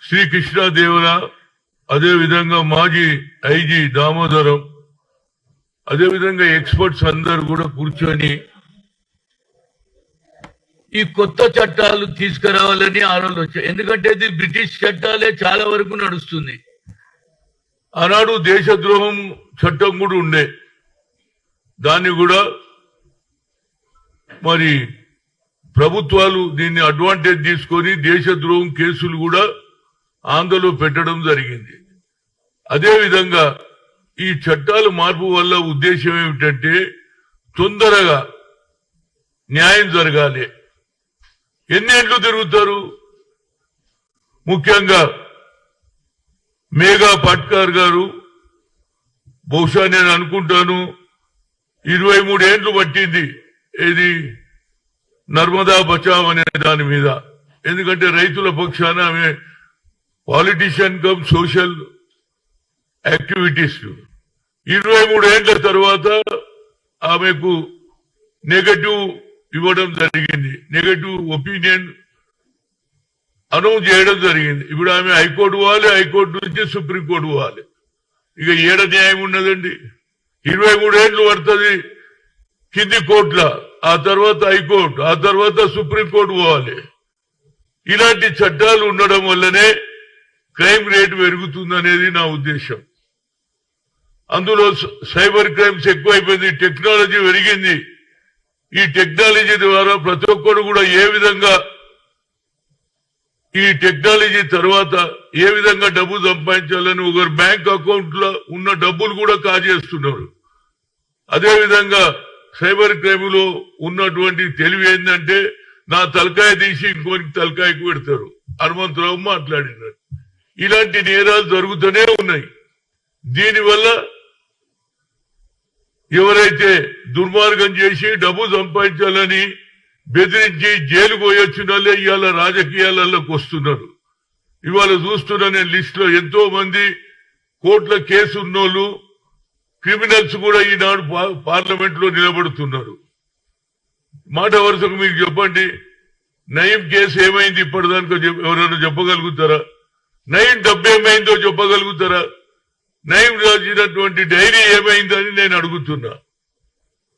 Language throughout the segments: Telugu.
శ్రీ కృష్ణదేవర, అదే విధంగా మాజీ ఐజీ దామోదరం, అదే విధంగా ఎక్స్పర్ట్స్ అందరూ కూడా కూర్చొని ఈ కొత్త చట్టాలు తీసుకురావాలని ఆలోచన వచ్చాయి. ఎందుకంటే ఇది బ్రిటిష్ చట్టాలే చాలా వరకు నడుస్తుంది. ఆనాడు దేశద్రోహం చట్టం కూడా ఉండే, దాన్ని కూడా మరి ప్రభుత్వాలు దీన్ని అడ్వాంటేజ్ తీసుకొని దేశద్రోహం కేసులు కూడా ఆంధ్రలో పెట్టడం జరిగింది. అదేవిధంగా ఈ చట్టాల మార్పు వల్ల ఉద్దేశం ఏమిటంటే తొందరగా న్యాయం జరగాలి. ఎన్నేళ్లు తిరుగుతారు? ముఖ్యంగా మేఘా పాట్కర్ గారు బహుశా నేను అనుకుంటాను 23 ఏళ్లు పట్టింది ఇది నర్మదా బచావ్ అనే దాని మీద. ఎందుకంటే రైతుల పక్షాన ఆమె పాలిటిషియన్ కమ్ సోషల్ యాక్టివిటీస్. 23 ఏళ్ల తర్వాత ఆమెకు నెగటివ్ ఇవ్వడం జరిగింది, నెగటివ్ ఒపీనియన్ అనౌన్స్ చేయడం జరిగింది. ఇప్పుడు ఆమె హైకోర్టు పోవాలి, హైకోర్టు నుంచి సుప్రీంకోర్టు పోవాలి. ఇక ఏడ న్యాయం ఉన్నదండి? 23 ఏళ్లు పడుతుంది కింది కోర్టుల, ఆ తర్వాత హైకోర్టు, ఆ తర్వాత సుప్రీంకోర్టు పోవాలి. ఇలాంటి చట్టాలు ఉండడం వల్లనే క్రైమ్ రేటు పెరుగుతుందనేది నా ఉద్దేశం. అందులో సైబర్ క్రైమ్స్ ఎక్కువైపోయింది, టెక్నాలజీ పెరిగింది. ఈ టెక్నాలజీ ద్వారా ప్రతి ఒక్కరు కూడా ఏ విధంగా ఈ టెక్నాలజీ తర్వాత ఏ విధంగా డబ్బు సంపాదించాలని ఒకరు బ్యాంక్ అకౌంట్ లో ఉన్న డబ్బులు కూడా కాజేస్తున్నారు. అదేవిధంగా సైబర్ క్రైమ్ లో ఉన్నటువంటి తెలివి ఏంటంటే నా తలకాయ తీసి ఇంకోరికి తలకాయకు పెడతారు. హనుమంతరావు మాట్లాడినారు. ఇలాంటి నేరాలు జరుగుతూనే ఉన్నాయి. దీనివల్ల ఎవరైతే దుర్మార్గం చేసి డబ్బు సంపాదించాలని బెదిరించి జైలుకు పోయొచ్చిన వాళ్ళే ఇవాళ రాజకీయాలలోకి వస్తున్నారు. ఇవాళ చూస్తున్న నేను లిస్ట్ లో ఎంతో మంది కోర్టుల కేసు ఉన్నోళ్ళు క్రిమినల్స్ కూడా ఈనాడు పార్లమెంట్ లో నిలబడుతున్నారు. మాట వరుసకు మీకు చెప్పండి, నయీం కేసు ఏమైంది ఇప్పటిదానికో ఎవరైనా చెప్పగలుగుతారా? నయీం డబ్బు ఏమైందో చెప్పగలుగుతారా? నయీం రాసినటువంటి డైరీ ఏమైందని నేను అడుగుతున్నా.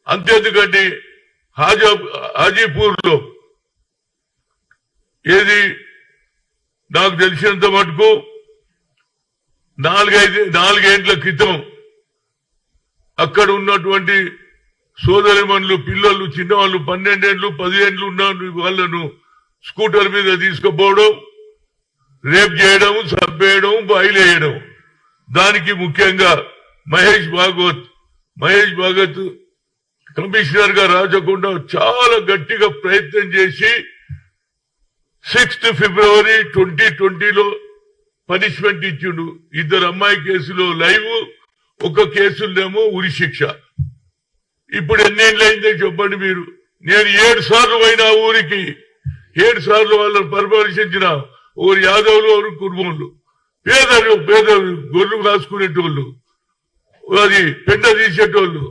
అంతేందుకంటే హాజీపూర్ లో ఏది నాకు తెలిసినంత మటుకు 4 క్రితం అక్కడ ఉన్నటువంటి సోదరిమణులు పిల్లలు చిన్నవాళ్ళు 12 ఏళ్ళు 10 ఏళ్ళు ఉన్న వాళ్ళను స్కూటర్ మీద తీసుకుపోవడం, రేప్ చేయడం, చంపేయడం, బయలుదేయడం. దానికి ముఖ్యంగా మహేష్ భాగవత్ కమిషనర్ గా రాజకుండా చాలా గట్టిగా ప్రయత్నం చేసి 6th ఫిబ్రవరి 2020లో పనిష్మెంట్ ఇచ్చిండు. 2 అమ్మాయి కేసులో లైవ్, ఒక కేసులేమో ఉరి శిక్ష. ఇప్పుడు ఎన్నేళ్ళైందో చెప్పండి మీరు. నేను 7 సార్లు పోయినా ఊరికి, 7 సార్లు వాళ్ళని పరామర్శించిన. ఒకరు యాదవులు, ఒకరు కుర్మోళ్ళు, పేదలు గొర్రెలు కాసుకునేటోళ్ళు, అది పెండ తీసేటోళ్ళు.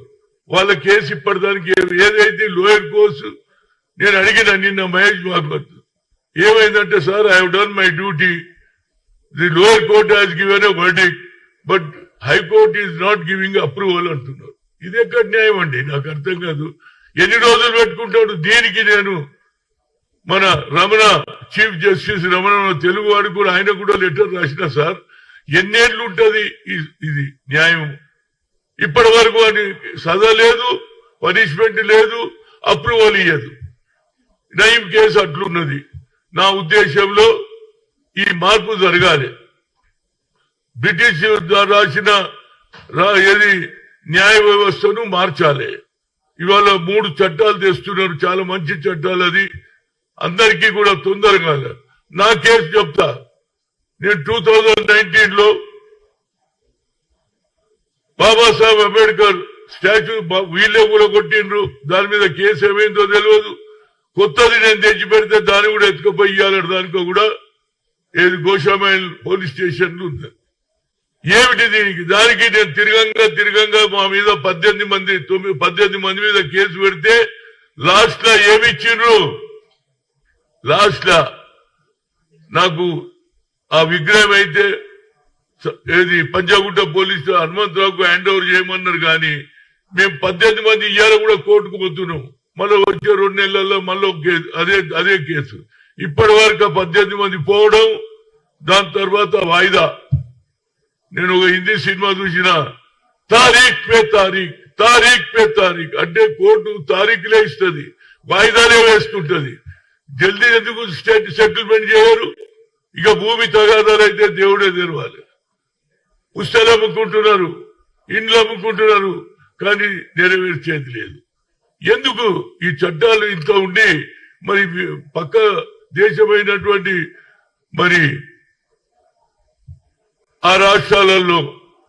వాళ్ళ కేసు ఇప్పటిదానికి ఏదైతే లోయర్ కోర్సు నేను అడిగిన నిన్న మహేష్ భాగవత్ ఏమైందంటే, sir I have done my duty, the lower court has given a verdict but high court is not giving approval అంటున్నారు. ఇది ఎక్కడ న్యాయం అండి? నాకు అర్థం కాదు. ఎన్ని రోజులు పెట్టుకుంటాడు దీనికి? నేను మన రమణ, చీఫ్ జస్టిస్ రమణ తెలుగు వాడికి కూడా ఆయన కూడా లెటర్ రాసిన, సార్ ఎన్నేళ్లు ఉంటది ఇది న్యాయం? ఇప్పటి వరకు అని సజా లేదు, పనిష్మెంట్ లేదు, అప్రూవల్ ఇయ్యదు. నయీం కేసు అట్లున్నది. నా ఉద్దేశంలో ఈ మార్పు జరగాలి. బ్రిటిష్ రాసిన ఏది న్యాయ వ్యవస్థను మార్చాలి. ఇవాళ 3 చట్టాలు తెస్తున్నారు, చాలా మంచి చట్టాలు. అది అందరికీ కూడా తొందరగా. నా కేసు చెప్తా. నేను 2019లో బాబాసాహెబ్ అంబేద్కర్ స్టాచ్యూ వీళ్ళే కూడా కొట్టిండ్రు. దాని మీద కేసు ఏమైందో తెలియదు. కొత్తది నేను తెచ్చి పెడితే దాన్ని కూడా ఎత్తుకుపోయి ఇవ్వాలంటే దానికో కూడా ఏది గోషామైల్ పోలీస్ స్టేషన్ ఉంది. ఏమిటి దీనికి? దానికి నేను తిరగంగా మా మీద 18 మంది మీద కేసు పెడితే లాస్ట్ లా ఏమిచ్చిండ్రు? లాస్ట్ లా నాకు ఆ విగ్రహం అయితే ఏది పంజాగుట్ట పోలీసు హనుమంతరావుకు హ్యాండ్ ఓవర్ చేయమన్నారు కానీ మేము 18 మంది ఇయ్యాల కూడా కోర్టుకు పోతున్నాం. మళ్ళీ వచ్చే 2 నెలల్లో మళ్ళీ అదే కేసు. ఇప్పటి వరకు 18 మంది పోవడం, దాని తర్వాత వాయిదా. నేను ఒక హిందీ సినిమా చూసిన, తారీఖ్ పే తారీఖ్ తారీఖ్ పే తారీఖ్ అంటే కోర్టు తారీఖులే ఇస్తుంది, వాయిదాలే వేస్తుంటది. జల్దీ ఎందుకు స్టేట్ సెటిల్మెంట్ చేయరు? ఇక భూమి తగాదాలు అయితే దేవుడే తెరవాలి. పుస్తకాలు అమ్ముకుంటున్నారు, ఇండ్లు అమ్ముకుంటున్నారు, కానీ నెరవేర్చేది లేదు. ఎందుకు ఈ చట్టాలు ఇంత ఉండి మరి పక్క దేశమైనటువంటి మరి ఆ రాష్ట్రాలలో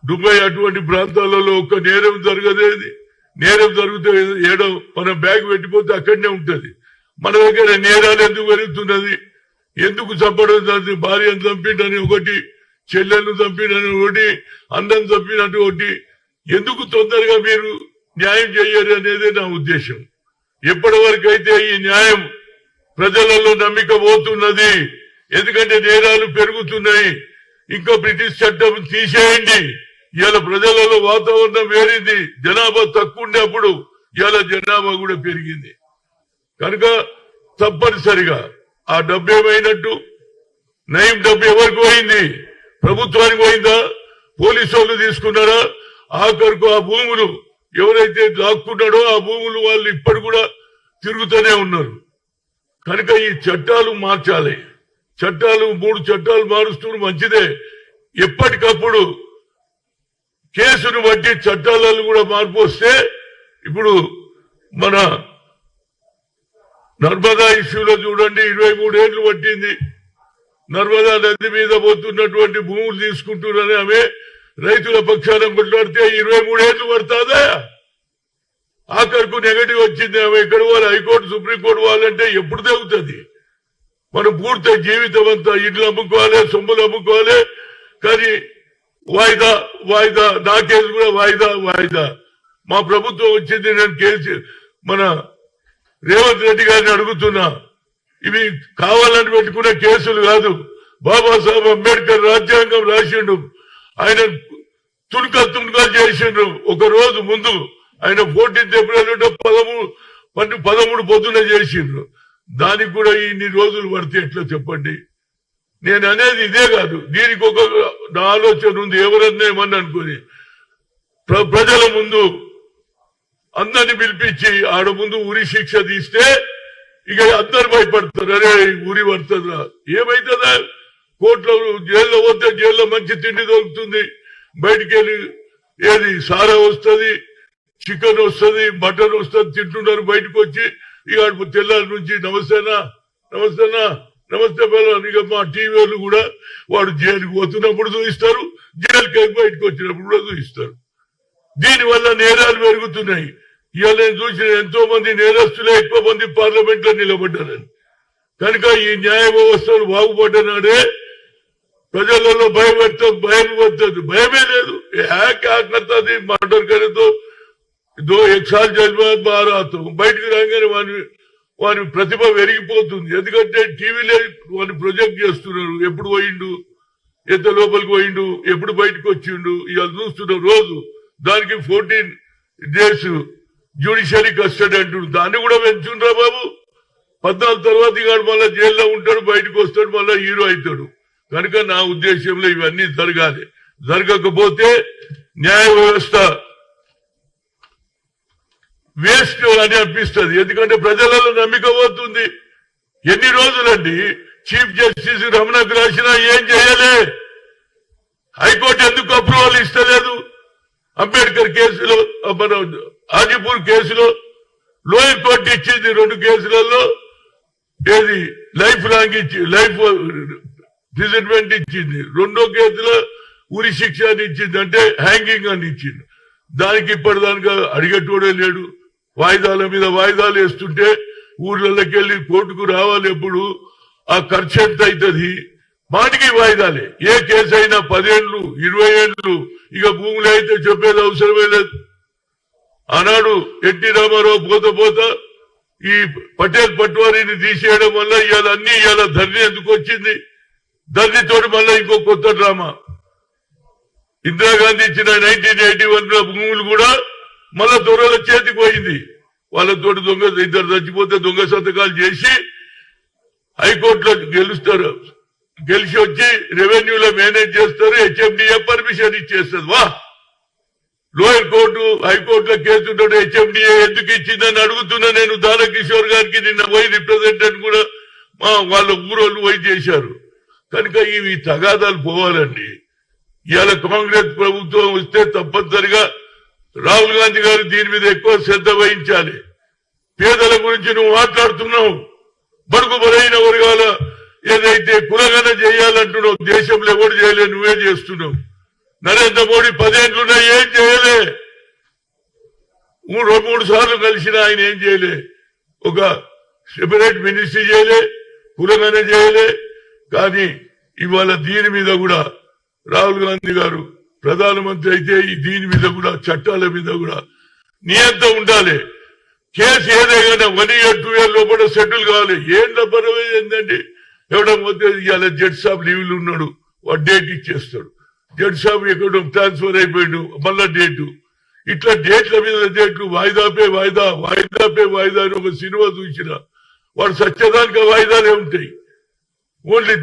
దుబాయ్ అటువంటి ప్రాంతాలలో ఒక నేరం జరగదేది. నేరం జరిగితే ఏడో మనం బ్యాగ్ పెట్టిపోతే అక్కడనే ఉంటది. మన దగ్గర నేరాలు ఎందుకు పెరుగుతున్నది? ఎందుకు చంపడం? భార్యను చంపిండని ఒకటి, చెల్లెలను చంపినని ఒకటి, అన్నం చంపినట్టు ఒకటి. ఎందుకు తొందరగా మీరు న్యాయం చేయరు అనేది నా ఉద్దేశం. ఎప్పటి వరకు అయితే ఈ న్యాయం ప్రజలలో నమ్మిక పోతున్నది, ఎందుకంటే నేరాలు పెరుగుతున్నాయి. ఇంకా బ్రిటిష్ చట్టం తీసేయండి. ఇవాళ ప్రజలలో వాతావరణం వేరింది. జనాభా తక్కువ ఉండేప్పుడు ఇవాళ జనాభా కూడా పెరిగింది. కనుక తప్పనిసరిగా ఆ డబ్బు ఏమైనట్టు? నయం డబ్బు ఎవరికి పోయింది? ప్రభుత్వానికి పోయిందా? పోలీసు వాళ్ళు తీసుకున్నారా? ఆఖరుకు ఆ భూములు ఎవరైతే దాక్కున్నాడో ఆ భూములు వాళ్ళు ఇప్పటి కూడా తిరుగుతూనే ఉన్నారు. కనుక ఈ చట్టాలు మార్చాలి. చట్టాలు 3 చట్టాలు మారుస్తూ మంచిదే. ఎప్పటికప్పుడు కేసును బట్టి చట్టాలను కూడా మార్పు వస్తే, ఇప్పుడు మన నర్మదా ఇష్యూలో చూడండి, 23 ఏళ్లు పట్టింది. నర్మదా నది మీద పోతున్నటువంటి భూములు తీసుకుంటున్నారని ఆమె రైతుల పక్షాన కొట్లాడితే 23 ఏళ్లు పడుతుందా? ఆఖరుకు నెగటివ్ వచ్చింది. ఆమె ఎక్కడ వాళ్ళు హైకోర్టు సుప్రీంకోర్టు వాళ్ళంటే ఎప్పుడు తెగుతుంది? మనం పూర్తి జీవితం అంతా ఇడ్లు అమ్ముకోవాలి, సొమ్ములు అమ్ముకోవాలి, కానీ వాయిదా వాయిదా. నా కేసు కూడా వాయిదా వాయిదా. మా ప్రభుత్వం వచ్చింది, నేను కేసు మన రేవంత్ రెడ్డి గారిని అడుగుతున్నా, ఇవి కావాలని పెట్టుకునే కేసులు కాదు. బాబాసాహెబ్ అంబేద్కర్ రాజ్యాంగం రాసిండు, ఆయన తుణుకలు చేసిండ్రు. ఒక రోజు ముందు ఆయన 14 ఏప్రిల్ 13 పొద్దున చేసిండ్రు. దానికి కూడా ఇన్ని రోజులు పడితే ఎట్లా చెప్పండి? నేను అనేది ఇదే కాదు, దీనికి ఒక నా ఆలోచన ఉంది. ఎవరన్నా ఏమన్నా అనుకుని ప్రజల ముందు అందరిని పిలిపించి ఆడ ముందు ఉరి శిక్ష తీస్తే ఇక అందరు భయపడతారు. అరే ఉరి పడుతుందా? ఏమైతుందా? కోర్టులో జైల్లో పోతే జైల్లో మంచి తిండి దొరుకుతుంది, బయటికి వెళ్ళి ఏది సారా వస్తుంది, చికెన్ వస్తుంది, మటన్ వస్తుంది, తింటున్నారు. బయటకు వచ్చి ఇక తెల్లారి నుంచి నమస్తేనా నమస్తేనా నమస్తే పిల్లలు. ఇక మా టీవీలు కూడా వాడు జైలుకి పోతున్నప్పుడు చూపిస్తారు, జైలుకి బయటకు వచ్చినప్పుడు కూడా చూపిస్తారు. దీనివల్ల నేరాలు పెరుగుతున్నాయి. ఇవాళ నేను చూసిన ఎంతో మంది నేరస్తులే ఎక్కువ మంది పార్లమెంట్ లో నిలబడ్డారని. కనుక ఈ న్యాయ వ్యవస్థలు బాగుపడ్డనాడే ప్రజలలో భయం పడుతుంది. భయమే లేదు. ఆకర్తది మర్డర్ కరేతో 1 साल जेल में बाहर आता हूँ. బయటకు రాగానే వాని ప్రతిభ పెరిగిపోతుంది. ఎందుకంటే టీవీలో వాడిని ప్రొజెక్ట్ చేస్తున్నారు. ఎప్పుడు పోయిండు, ఎంత లోపలికి పోయిండు, ఎప్పుడు బయటకు వచ్చిండు, ఇవాళ చూస్తున్నారు రోజు. దానికి 14 days జ్యుడిషియరీ కస్టడీ అంటున్నారు. దాన్ని కూడా పెంచుండ్రా బాబు. 14 తర్వాత ఇక మళ్ళా జైల్లో ఉంటాడు, బయటకు వస్తాడు, మళ్ళా హీరో అవుతాడు. కనుక నా ఉద్దేశంలో ఇవన్నీ జరగాలి. జరగకపోతే న్యాయ వ్యవస్థ వేస్ట్ అని అనిపిస్తుంది. ఎందుకంటే ప్రజలలో నమ్మిక పోతుంది. ఎన్ని రోజులండి చీఫ్ జస్టిస్ రమణకు రాసినా ఏం చేయలే. హైకోర్టు ఎందుకు అప్రూవల్ ఇస్తలేదు? అంబేద్కర్ కేసులో, మన హాజీపూర్ కేసులో లోయర్ కోర్టు ఇచ్చింది. 2 కేసులలో ఏది లైఫ్ లాంగ్ ఇచ్చి లైఫ్ ప్రిజన్మెంట్ ఇచ్చింది. 2వ కేసులో ఉరి శిక్ష అని ఇచ్చింది, అంటే హ్యాంగింగ్ అని ఇచ్చింది. దానికి ఇప్పటిదానిగా అడిగేటోడే లేడు. వాయిదాల మీద వాయిదాలు వేస్తుంటే ఊర్లలోకి వెళ్లి కోర్టుకు రావాలి. ఎప్పుడు ఆ ఖర్చు ఎంత అవుతుంది? మాటికి వాయిదాలే. ఏ కేసు అయినా 10 ఏళ్లు 20 ఏళ్లు. ఇక భూములు అయితే చెప్పేది అవసరమే లేదు. ఆనాడు ఎన్టీ రామారావు పోతా ఈ పటేల్ పట్వారీని తీసేయడం వల్ల ఇవాళ ధర్నీ ఎందుకు వచ్చింది? దానితో మళ్ళా ఇంకో కొత్త డ్రామా. ఇందిరాగాంధీ ఇచ్చిన 1981 భూములు కూడా మళ్ళా దొరల చేతికి పోయింది. వాళ్ళతో దొంగ ఇద్దరు చచ్చిపోతే దొంగ సంతకాలు చేసి హైకోర్టులో గెలుస్తారు. గెలిచి వచ్చి రెవెన్యూలో మేనేజ్ చేస్తారు. హెచ్ఎండిఏ పర్మిషన్ ఇచ్చేస్తుంది. వా, లోయర్ కోర్టు హైకోర్టులో కేసుంటాడు. హెచ్ఎండిఏ ఎందుకు ఇచ్చిందని అడుగుతున్నా నేను. దానకిషోర్ గారికి నిన్న పోయి రిప్రజెంటేటివ్ కూడా వాళ్ళ ఊరోళ్ళు పోయి చేశారు. కనుక ఇవి తగాదాలు పోవాలండి. ఇవాళ కాంగ్రెస్ ప్రభుత్వం వస్తే తప్పనిసరిగా రాహుల్ గాంధీ గారు దీని మీద ఎక్కువ శ్రద్ధ వహించాలి. పేదల గురించి నువ్వు మాట్లాడుతున్నావు. బడుగు బలైన వర్గాల ఏదైతే కులగన చేయాలంటున్నావు, దేశంలో ఎవరు చేయలే, నువ్వే చేస్తున్నావు. నరేంద్ర మోడీ 10 ఏళ్లున్నా ఏం చేయలే. 3 సార్లు కలిసిన ఆయన ఏం చేయలే. ఒక సెపరేట్ మినిస్ట్రీ చేయలే, కులగన చేయలే. కానీ ఇవాళ దీని మీద కూడా రాహుల్ గాంధీ గారు ప్రధానమంత్రి అయితే దీని మీద కూడా చట్టాల మీద కూడా నియంత ఉండాలి. కేసు ఏదైనా 1 year 2 year లోపల సెటిల్ కావాలి. ఏం డబ్బరవే ఏందండి. ఎవడం పోతే ఇవాళ జడ్జ్ సాబ్ లీవ్లు ఉన్నాడు, వాడు డేట్ ఇచ్చేస్తాడు. జడ్జ్ సాబ్ ఎక్కడో ట్రాన్స్ఫర్ అయిపోయాడు, మళ్ళా డేటు. ఇట్లా డేట్ల మీద డేట్లు, వాయిదాపే వాయిదా, వాయిదాపే వాయిదా అని ఒక సినిమా చూసిన వాడు సత్యదానికి వాయిదాలే ఉంటాయి. ఓన్లీ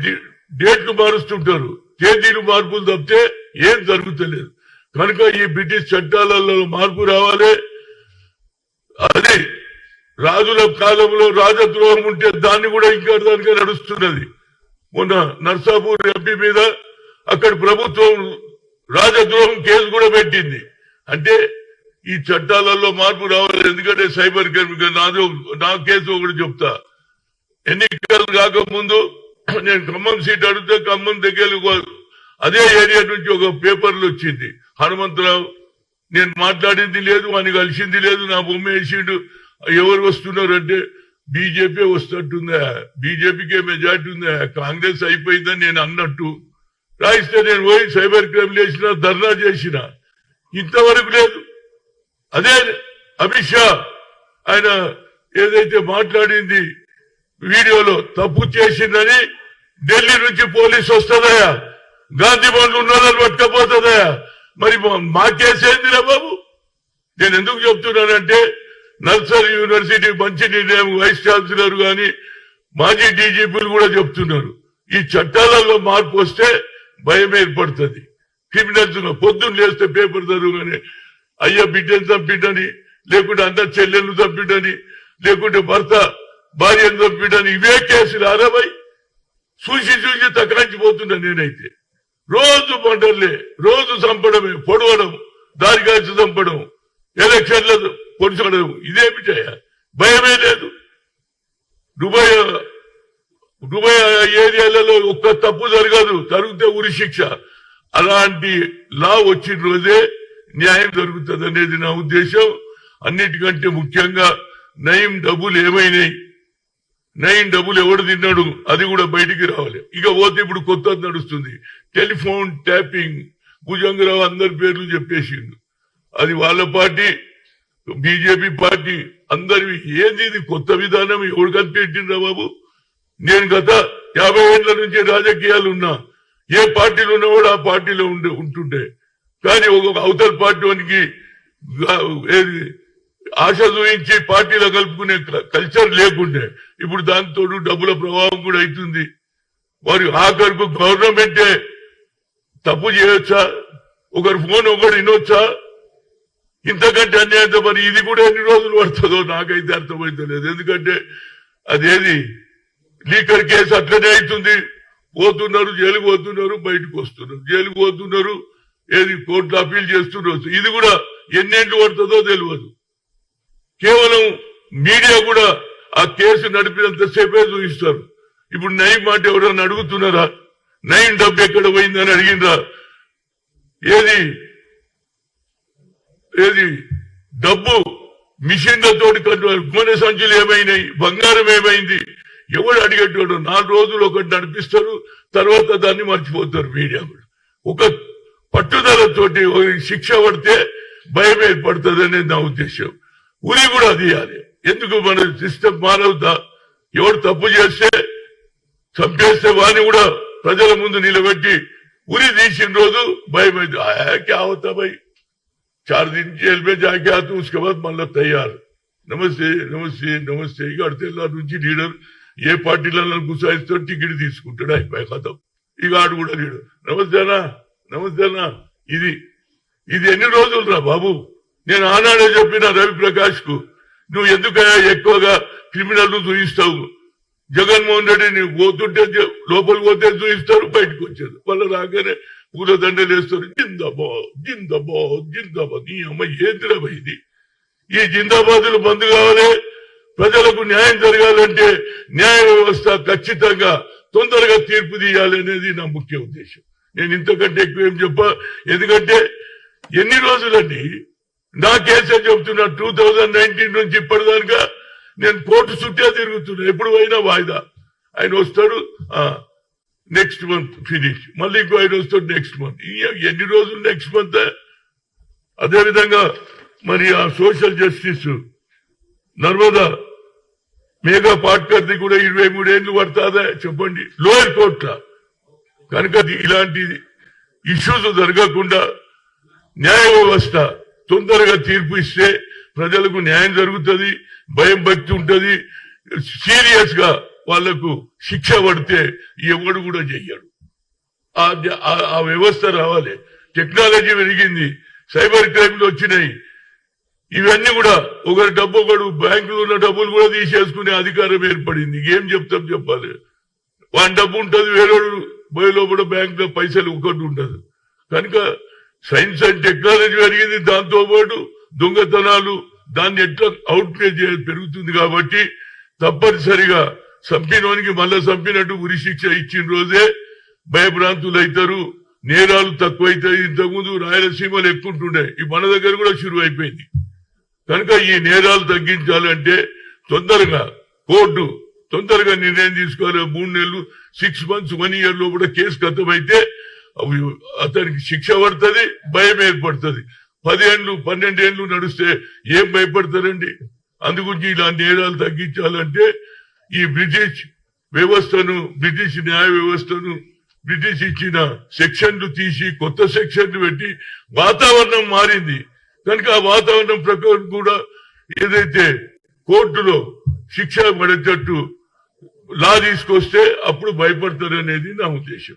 డేట్లు మారుస్తుంటారు, తేదీలు మార్పులు తప్పితే ఏం జరుగుతలేదు. కనుక ఈ బ్రిటిష్ చట్టాలలో మార్పు రావాలి. అది రాజుల కాలంలో రాజద్రోహం ఉంటే దాన్ని కూడా ఇంకా దానిగా నడుస్తున్నది. మొన్న నర్సాపూర్ ఎంపీ మీద అక్కడ ప్రభుత్వం రాజద్రోహం కేసు కూడా పెట్టింది. అంటే ఈ చట్టాలలో మార్పు రావాలి. ఎందుకంటే సైబర్ క్రైమ్ నా కేసు ఒకటి చెప్తా. ఎన్నికలు కాకముందు నేను ఖమ్మం సీట్ అడిగితే ఖమ్మం దగ్గర అదే ఏరియా నుంచి ఒక పేపర్లు వచ్చింది. హనుమంతరావు నేను మాట్లాడింది లేదు, అని కలిసింది లేదు, నా బొమ్మ వేసిండు. ఎవరు వస్తున్నారు అంటే బీజేపీ వస్తుంటుందా, బీజేపీకే మెజార్టీ ఉందా, కాంగ్రెస్ అయిపోయిందని నేను అన్నట్టు రాయిస్తే నేను పోయి సైబర్ క్రైమ్ చేసిన, ధర్నా చేసిన. ఇంతవరకు లేదు. అదే అమిత్ షా ఆయన ఏదైతే మాట్లాడింది వీడియోలో తప్పు చేసిందని ఢిల్లీ నుంచి పోలీసు వస్తుందయా, గాంధీ బండ్లు ఉన్న వాళ్ళని పట్టుకపోతుందయా. మరి మా కేసు ఏందిరా బాబు. నేను ఎందుకు చెప్తున్నానంటే నల్సార్ యూనివర్సిటీ మంచి నిర్ణయం వైస్ ఛాన్సలర్ గాని మాజీ డీజీపీలు కూడా చెప్తున్నారు. ఈ చట్టాలలో మార్పు వస్తే భయం ఏర్పడుతుంది. క్రిమినల్స్ పొద్దున్న లేస్తే పేపర్ చదువుగానే అయ్యా బిడ్డను చంపిడని, లేకుంటే అందరు చెల్లెళ్ళు చంపిడని, లేకుంటే భర్త భార్యను చంపిడని, ఇవే కేసులు. అరవై చూసి చూసి తకాంచిపోతున్నా నేనైతే. రోజు పంటలే, రోజు చంపడమే, పొడవడం, దారి కాల్చి చంపడం, ఎలక్షన్ల పొడిచడం. ఇదేమిటయా, భయమే లేదు. దుబాయ్ ఏరియాలలో ఒక్క తప్పు జరగదు, జరిగితే ఉరి శిక్ష. అలాంటి లా వచ్చిన రోజే న్యాయం జరుగుతుంది అనేది నా ఉద్దేశం. అన్నిటికంటే ముఖ్యంగా నయం డబ్బులు ఏమైనాయి, నయం డబ్బులు ఎవడు తిన్నాడు అది కూడా బయటికి రావాలి. ఇక పోతే ఇప్పుడు కొత్త నడుస్తుంది టెలిఫోన్ ట్యాపింగ్. భుజంగరావు అందరి పేర్లు చెప్పేసిండు. అది వాళ్ళ పార్టీ, బీజేపీ పార్టీ అందరి. ఏంది ఇది కొత్త విధానం, ఎవడు కనిపెట్టిండ్రా బాబు. నేను గత 50 ఏళ్ల నుంచి రాజకీయాలు ఉన్నా. ఏ పార్టీలో ఉన్నవాడు ఆ పార్టీలో ఉంటుండే. కానీ ఒక అవతల పార్టీకి ఆశ చూపించి పార్టీలో కలుపుకునే కల్చర్ లేకుండే. ఇప్పుడు దాంతో డబ్బుల ప్రభావం కూడా అవుతుంది. వారి ఆఖరుకు గవర్నమెంటే తప్పు చేయొచ్చా, ఒకరి ఫోన్ ఒకరు వినొచ్చా, ఇంతకంటే అన్యాయంతో. మరి ఇది కూడా ఎన్ని రోజులు పడుతుందో నాకైతే అర్థమైతలేదు. ఎందుకంటే అదేది లీకర్ కేసు అట్లనే అవుతుంది. పోతున్నారు, జైలుకు పోతున్నారు, బయటకు వస్తున్నారు, జైలుకు పోతున్నారు, ఏది కోర్టులో అప్పీల్ చేస్తున్నారు. ఇది కూడా ఎన్నేళ్ళు పడుతుందో తెలియదు. కేవలం మీడియా కూడా ఆ కేసు నడిపినంతసేపే చూపిస్తారు. ఇప్పుడు నయం మాట ఎవరన్నా అడుగుతున్నారా? నయం డబ్బు ఎక్కడ పోయిందని అడిగినరా? ఏది డబ్బు మిషన్లతోటి గోనె సంచులు ఏమైనాయి, బంగారం ఏమైంది, ఎవడు అడిగేటోడు? 4 రోజులు ఒకటి నడిపిస్తారు, తర్వాత దాన్ని మర్చిపోతారు. మీడియా కూడా ఒక పట్టుదలతోటి శిక్ష పడితే భయం ఏర్పడుతుంది అనేది నా ఉద్దేశం. ఉరి కూడా తీయాలి. ఎందుకు మన సిస్టమ్ మారవుతా? ఎవడు తప్పు చేస్తే చంపేస్తే వాడిని కూడా ప్రజల ముందు నిలబెట్టి ఉరి తీసిన రోజు భయమైంది క్యా హోతా భాई 4 दिन जेल में जाके आते उसके बाद मल्ला तैयार నమస్తే నమస్తే నమస్తే ఇక అడితెల్లా నుంచి లీడర్ ఏ పార్టీలలో గుసాయిస్తాడు టికెట్ తీసుకుంటాడు అయిపోయి కథం ఇక ఆడు కూడా లీడర్ నమస్తేనా నమస్తేనా ఇది ఎన్ని రోజులు రా బాబు నేను ఆనాడే చెప్పిన రవిప్రకాష్ కు నువ్వు ఎందుకయ్యా ఎక్కువగా క్రిమినల్ చూయిస్తావు జగన్మోహన్ రెడ్డి నువ్వు పోతుంటే లోపలికి పోతే చూయిస్తారు బయటకు వచ్చేది వాళ్ళు రాగానే పూలదండలు వేస్తారు జిందాబాద్ జిందాబాద్ జిందాబాద్ నీ అమ్మ ఏందిరా ఇది ఈ జిందాబాదులు బంద్ కావాలి ప్రజలకు న్యాయం జరగాలంటే న్యాయ వ్యవస్థ ఖచ్చితంగా తొందరగా తీర్పు తీయాలి అనేది నా ముఖ్య ఉద్దేశం నేను ఇంతకంటే ఎక్కువ ఏం చెప్పా ఎందుకంటే ఎన్ని రోజులండి నా కేసు అని చెప్తున్నా 2019 నుంచి ఇప్పటిదాకా నేను కోర్టు చుట్టే తిరుగుతున్నా ఎప్పుడు పోయినా వాయిదా ఆయన వస్తాడు నెక్స్ట్ మంత్ ఫినిష్ మళ్ళీ ఇంకో ఆయన వస్తాడు నెక్స్ట్ మంత్ ఎన్ని రోజులు నెక్స్ట్ మంత్ అదేవిధంగా మరి ఆ సోషల్ జస్టిస్ నర్మదా మేఘా పాట్కర్ది కూడా 23 ఏళ్లు పడుతుందా చెప్పండి లోయర్ కోర్టులో కనుక ఇలాంటి ఇష్యూస్ జరగకుండా న్యాయ వ్యవస్థ తొందరగా తీర్పు ఇస్తే ప్రజలకు న్యాయం జరుగుతుంది భయం భక్తి ఉంటది సీరియస్ గా వాళ్లకు శిక్ష పడితే ఎవడు కూడా చెయ్యడు ఆ వ్యవస్థ రావాలి టెక్నాలజీ పెరిగింది సైబర్ క్రైమ్లు వచ్చినాయి ఇవన్నీ కూడా ఒకడు బ్యాంకులో ఉన్న డబ్బులు కూడా తీసేసుకునే అధికారం ఏర్పడింది ఏం చెప్తాం చెప్పాలి వాని డబ్బు ఉంటది వేరేడు బయలో కూడా బ్యాంక్ లో పైసలు ఒకటి ఉంటది కనుక సైన్స్ అండ్ టెక్నాలజీ పెరిగింది దాంతో పాటు దొంగతనాలు దాన్ని ఎట్లా అవుట్ ప్లే పెరుగుతుంది కాబట్టి తప్పనిసరిగా చంపినోనికి మళ్ళా చంపినట్టు ఉరి శిక్ష ఇచ్చిన రోజే భయభ్రాంతులు అవుతారు నేరాలు తక్కువైతాయి ఇంతకుముందు రాయలసీమలు ఎక్కుంటుండే ఈ మన దగ్గర కూడా షురు అయిపోయింది కనుక ఈ నేరాలు తగ్గించాలంటే తొందరగా కోర్టు తొందరగా నిర్ణయం తీసుకోవాలి 3 నెలలు 6 months 1 year లో కూడా కేసు ఖతమైతే అతనికి శిక్ష పడుతుంది భయం ఏర్పడుతుంది 10 ఏళ్ళు 12 ఏళ్ళు నడిస్తే ఏం భయపడతారండి అందుగురించి ఇలాంటి నేరాలు తగ్గించాలంటే ఈ బ్రిటిష్ వ్యవస్థను బ్రిటిష్ న్యాయ వ్యవస్థను బ్రిటిష్ ఇచ్చిన సెక్షన్లు తీసి కొత్త సెక్షన్లు పెట్టి వాతావరణం మారింది కనుక ఆ వాతావరణం ప్రకారం కూడా ఏదైతే కోర్టులో శిక్ష పడేటట్టు లా తీసుకొస్తే అప్పుడు భయపడతారనేది నా ఉద్దేశం